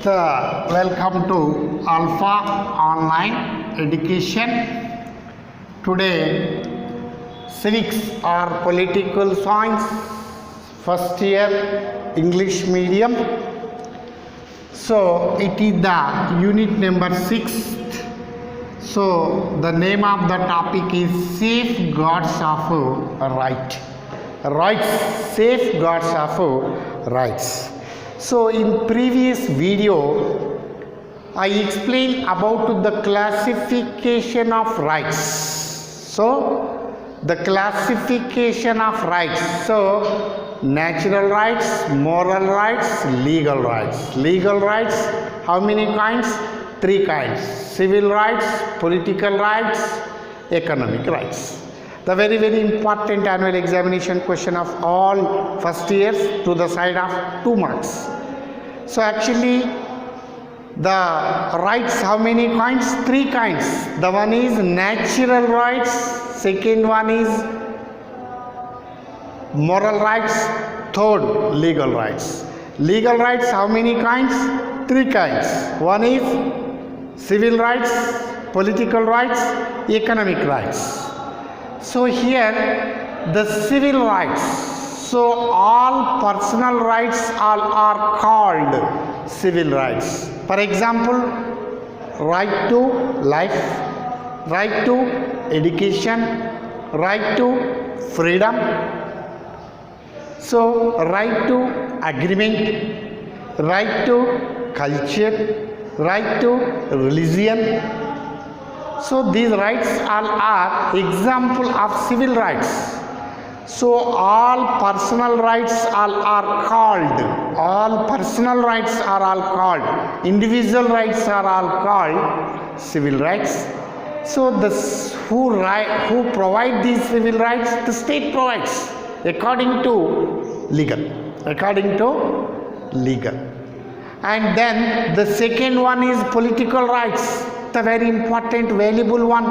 Welcome to Alpha Online Education. Today, Civics or Political Science, first year English medium. So, it is the unit number 6. So, the name of the topic is Safeguards of Right. Rights, safeguards of rights. So in previous video I explained about the classification of rights. So the classification of rights. So natural rights, moral rights, legal rights. Legal rights, how many kinds? 3 kinds. Civil rights, political rights, economic rights. The very important annual examination question of all first years to the side of 2 marks. So actually the rights, how many kinds? 3 kinds. The one is natural rights, second one is moral rights, third legal rights. Legal rights, how many kinds? 3 kinds. One is civil rights, political rights, economic rights. So here the civil rights, so all personal rights are called civil rights. For example, right to life, right to education, right to freedom, so right to agreement, right to culture, right to religion. So these rights all are example of civil rights. So all personal rights are called, individual rights are all called civil rights. So who provide these civil rights? The state provides according to legal. And then the second one is political rights. The very important, valuable one.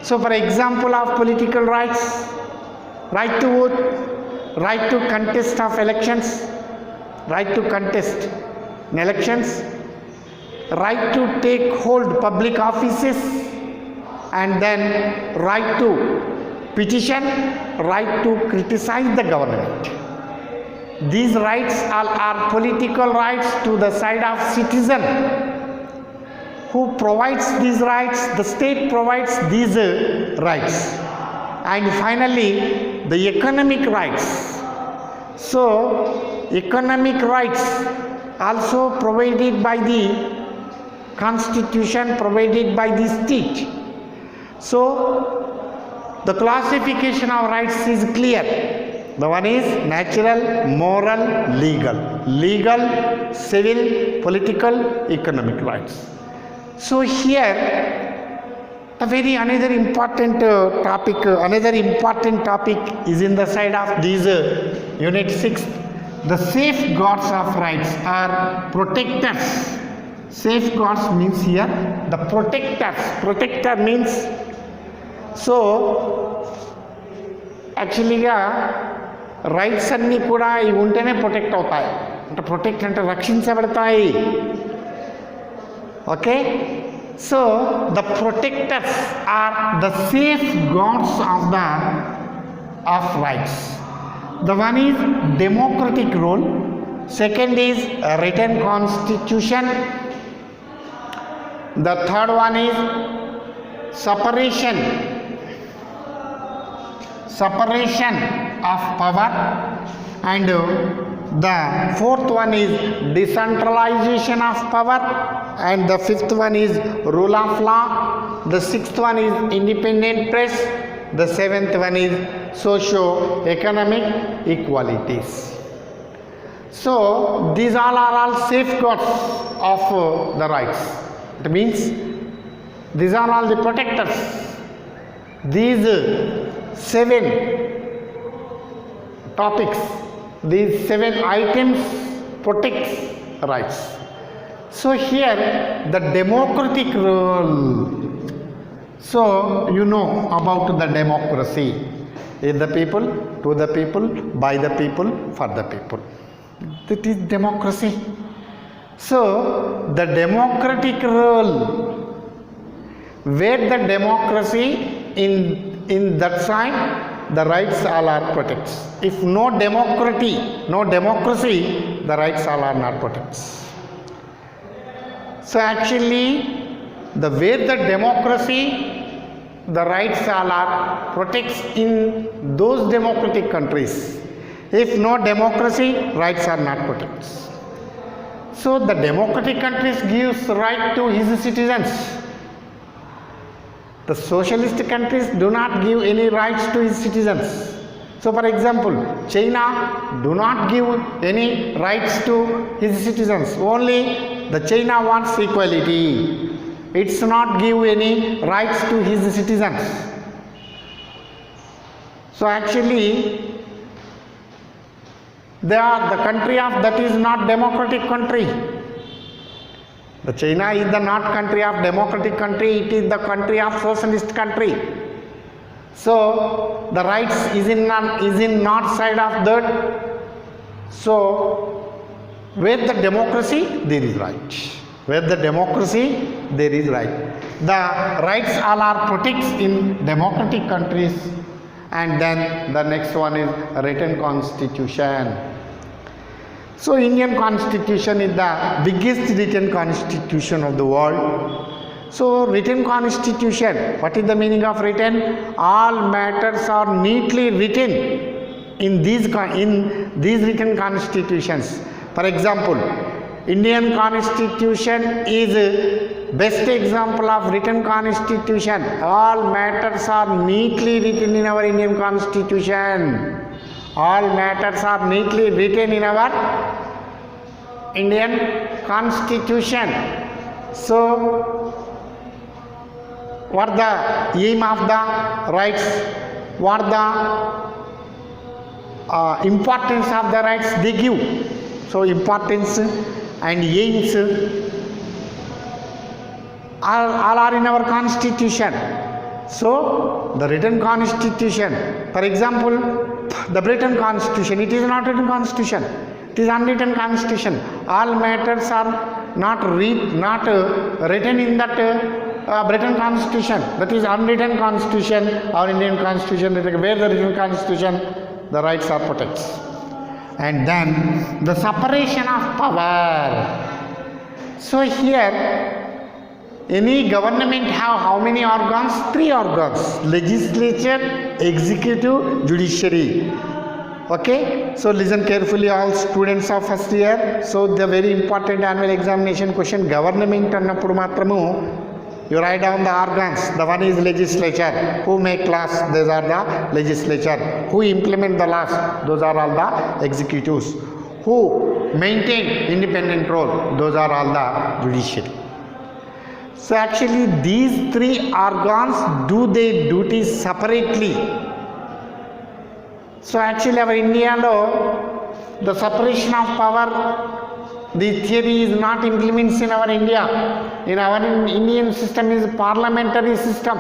So for example of political rights, right to vote, right to contest of elections, right to contest in elections, right to take hold public offices, and then right to petition, right to criticize the government. These rights all are political rights to the side of citizen. Who provides these rights? The state provides these rights. And finally, the economic rights. So, economic rights also provided by the constitution, provided by the state. So, the classification of rights is clear. The one is natural, moral, legal. Legal, civil, political, economic rights. So here another important topic is in the side of this unit 6. The safeguards of rights are protectors. Safeguards means here the protectors. Protector means, so actually rights అన్నీ కూడా ఇవి ఉంటేనే protect అవుతాయి. అంటే protect అంటే రక్షించబడతాయి. Okay, so the protectors are the safeguards of rights. The one is democratic rule, second is written constitution, the third one is separation of power, and the fourth one is decentralization of power, and the fifth one is rule of law, the sixth one is independent press, the seventh one is socio-economic equalities. So these all are all safeguards of the rights. It means these are all the protectors. These 7 topics, these 7 items protects rights. So here the democratic rule. So you know about the democracy. In the people, to the people, by the people, for the people. That is democracy. So the democratic role, where the democracy in that side, the rights all are protected. If no democracy, the rights all are not protected. So actually, the where the democracy, the rights all are protects in those democratic countries. If no democracy, rights are not protected. So the democratic countries gives right to his citizens. The socialist countries do not give any rights to his citizens. So for example, China do not give any rights to his citizens. Only the China wants equality. It's not give any rights to his citizens. So actually, they are the country of that is not democratic country. The China is the not country of democratic country, it is the country of socialist country. So the rights is in north side of that. So where the democracy, there is right. Where the democracy, there is right. The rights all are protected in democratic countries. And then the next one is written constitution. So Indian constitution is the biggest written constitution of the world. So written constitution, what is the meaning of written? All matters are neatly written in these written constitutions. For example, Indian constitution is best example of written constitution. All matters are neatly written in our Indian constitution. All matters are neatly written in our Indian constitution. So what the aim of the rights? What the importance of the rights they give? So importance and aims all are in our constitution. So the written constitution, for example, the Britain constitution, it is not written constitution, it is unwritten constitution. All matters are not written in that Britain constitution, that is unwritten constitution. Our Indian constitution, where the written constitution, the rights are protected. And then the separation of power. So here any government have how many organs? 3 organs: legislature, executive, judiciary. Okay, so listen carefully all students of first year. So the very important annual examination question, government annappudu matramu you write down the organs. The one is legislature. Who make laws? Those are the legislature. Who implement the laws? Those are all the executives. Who maintain independent role? Those are all the judiciary. So actually these 3 organs do their duties separately. So actually our India law, the separation of power, the theory is not implemented in our India. In our Indian system is parliamentary system.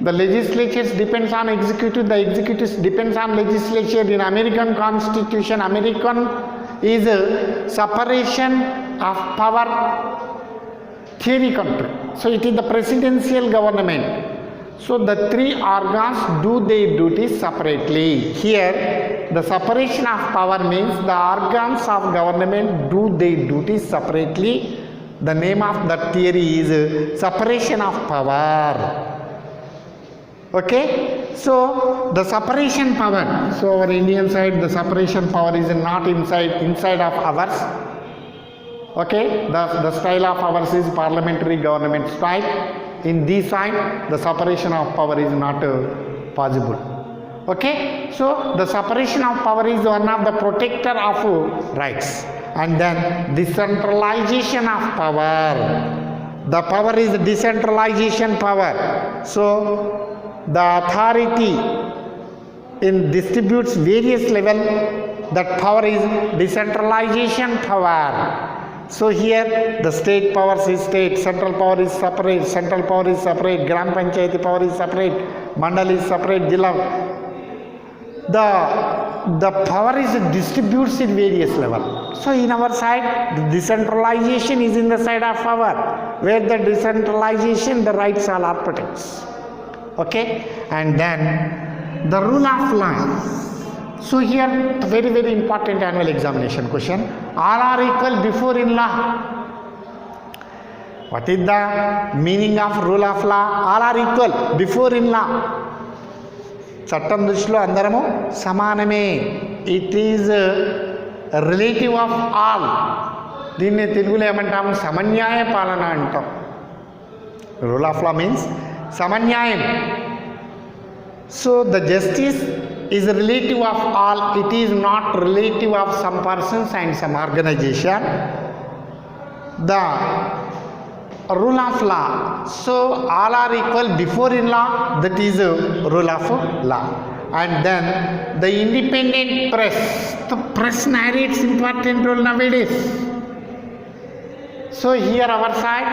The legislature depends on executive, the executive depends on legislature. In American constitution, American is a separation of power theory country. So it is the presidential government. So the 3 organs do their duties separately. Here the separation of power means the organs of government do their duties separately. The name of that theory is separation of power. Okay, so the separation power. So our Indian side, the separation power is not inside of ours. Okay, the style of ours is parliamentary government style. In this side, the separation of power is not possible. Okay, so the separation of power is one of the protector of rights. And then decentralization of power. The power is decentralization power. So the authority in distributes various level. That power is decentralization power. So here the state powers is state, central power is separate, Gram Panchayati power is separate, Mandal is separate, Jilla. The the power is distributed in various levels. So in our side, the decentralization is in the side of power, where the decentralization, the rights all are protected. Okay, and then the rule of law. So here, very, very important annual examination question. All are equal before in law. What is the meaning of rule of law? All are equal before in law. చట్టం దృష్టిలో అందరము సమానమే. It is relative of all. దీన్ని తెలుగులో ఏమంటాము? సమన్యాయ పాలన అంటాం. Rule of law means సమన్యాయం. So the justice is relative of all. It is not relative of some persons and some organization. The rule of law. So all are equal before in law. That is rule of law. And then the independent press. The press narrates important role nowadays. So here our side,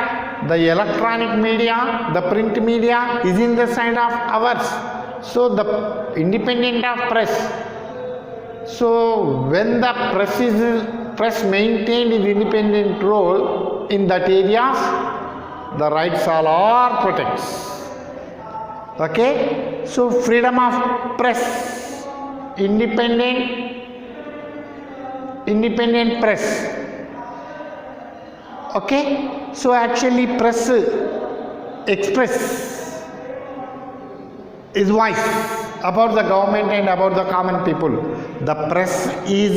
the electronic media, the print media is in the side of ours. So the independent of press. So when the press maintained its independent role in that areas, the rights all are protected. Okay, so freedom of press, independent press. Okay, so actually press express is voice about the government and about the common people. The press is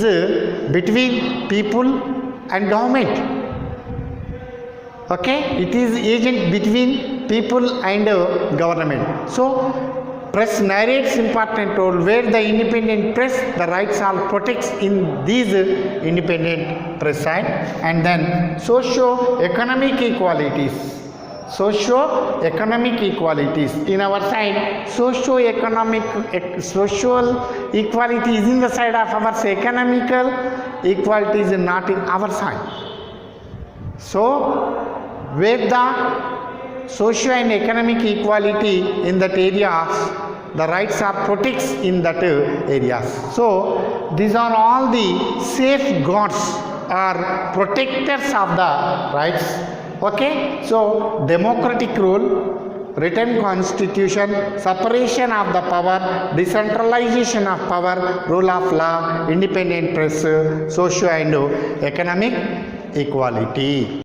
between people and government. Okay, it is agent between people and government. So press narrates important role, where the independent press, the rights are protects in these independent press side. And then socio-economic equalities. Socio-economic equalities. In our side, social equality is in the side of our side. Economical equality is not in our side. So, where the social and economic equality in that areas, the rights are protected in that areas. So, these are all the safeguards or protectors of the rights. Okay, so democratic rule, written constitution, separation of the power, decentralization of power, rule of law, independent press, socio and economic equality.